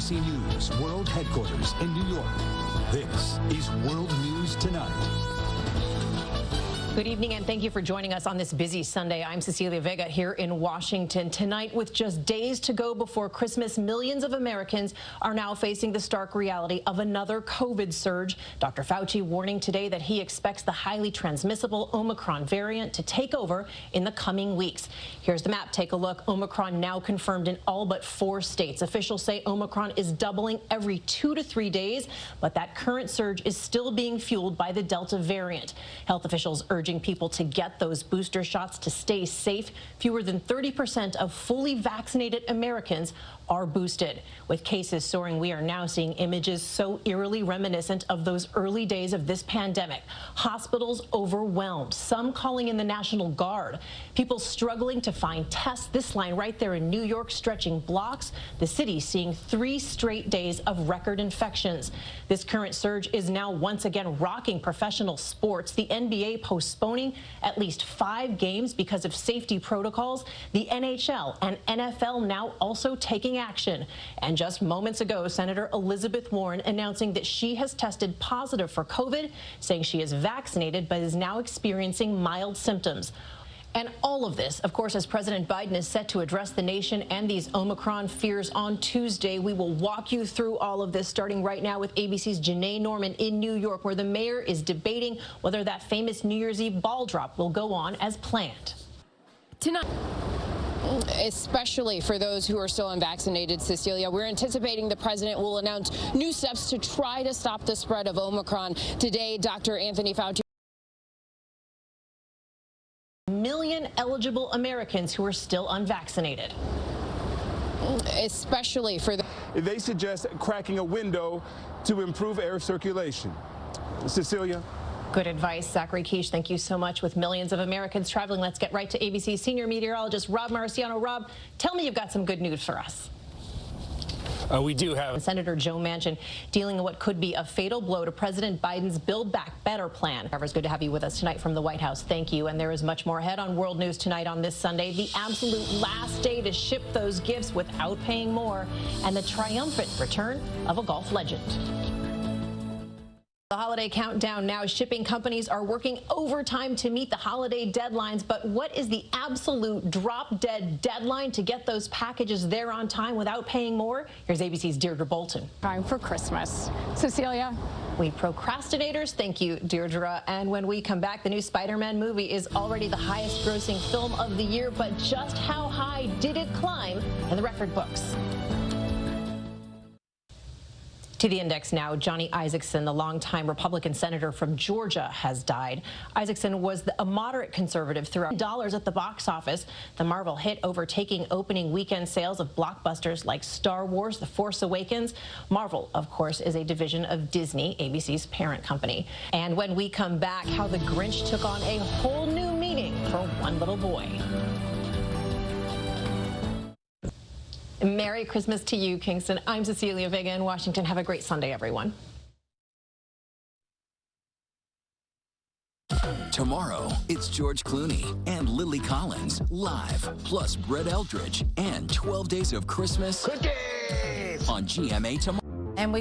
ABC News World Headquarters in New York. This is World News Tonight. Good evening, and thank you for joining us on this busy Sunday. I'm Cecilia Vega here in Washington. Tonight, with just days to go before Christmas, millions of Americans are now facing the stark reality of another COVID surge. Dr. Fauci warning today that he expects the highly transmissible Omicron variant to take over in the coming weeks. Here's the map. Take a look. Omicron now confirmed in all but 4 states. Officials say Omicron is doubling every 2 to 3 days, but that current surge is still being fueled by the Delta variant. Health officials urging people to get those booster shots to stay safe. Fewer than 30% of fully vaccinated Americans are boosted. With cases soaring, we are now seeing images so eerily reminiscent of those early days of this pandemic. Hospitals overwhelmed, some calling in the National Guard. People struggling to find tests. This line right there in New York stretching blocks. The city seeing 3 straight days of record infections. This current surge is now once again rocking professional sports. The NBA postponing at least 5 games because of safety protocols. The NHL and NFL now also taking action. And just moments ago, Senator Elizabeth Warren announcing that she has tested positive for COVID, saying she is vaccinated but is now experiencing mild symptoms. And all of this, of course, as President Biden is set to address the nation and these Omicron fears on Tuesday. We will walk you through all of this, starting right now with ABC's Janae Norman in New York, where the mayor is debating whether that famous New Year's Eve ball drop will go on as planned. Tonight, especially for those who are still unvaccinated, Cecilia, we're anticipating the president will announce new steps to try to stop the spread of Omicron. Today, Dr. Anthony Fauci. Million eligible Americans who are still unvaccinated. Especially for the... They suggest cracking a window to improve air circulation. Cecilia? Good advice, Zachary Keish. Thank you so much. With millions of Americans traveling, let's get right to ABC's senior meteorologist, Rob Marciano. Rob, tell me you've got some good news for us. We do have. Senator Joe Manchin dealing with what could be a fatal blow to President Biden's Build Back Better plan. It's good to have you with us tonight from the White House. Thank you. And there is much more ahead on World News Tonight on this Sunday. The absolute last day to ship those gifts without paying more, and the triumphant return of a golf legend. The holiday countdown now. Shipping companies are working overtime to meet the holiday deadlines. But what is the absolute drop-dead deadline to get those packages there on time without paying more? Here's ABC's Deirdre Bolton. Time for Christmas. Cecilia? We procrastinators, thank you, Deirdre. And when we come back, the new Spider-Man movie is already the highest grossing film of the year. But just how high did it climb in the record books? To the index now. Johnny Isakson, the longtime Republican senator from Georgia, has died. Isakson was a moderate conservative throughout dollars at the box office. The Marvel hit overtaking opening weekend sales of blockbusters like Star Wars: The Force Awakens. Marvel, of course, is a division of Disney, ABC's parent company. And when we come back, how the Grinch took on a whole new meaning for one little boy. Merry Christmas to you, Kingston. I'm Cecilia Vega in Washington. Have a great Sunday, everyone. Tomorrow, it's George Clooney and Lily Collins live, plus Brett Eldridge and 12 Days of Christmas Cookies! on GMA tomorrow.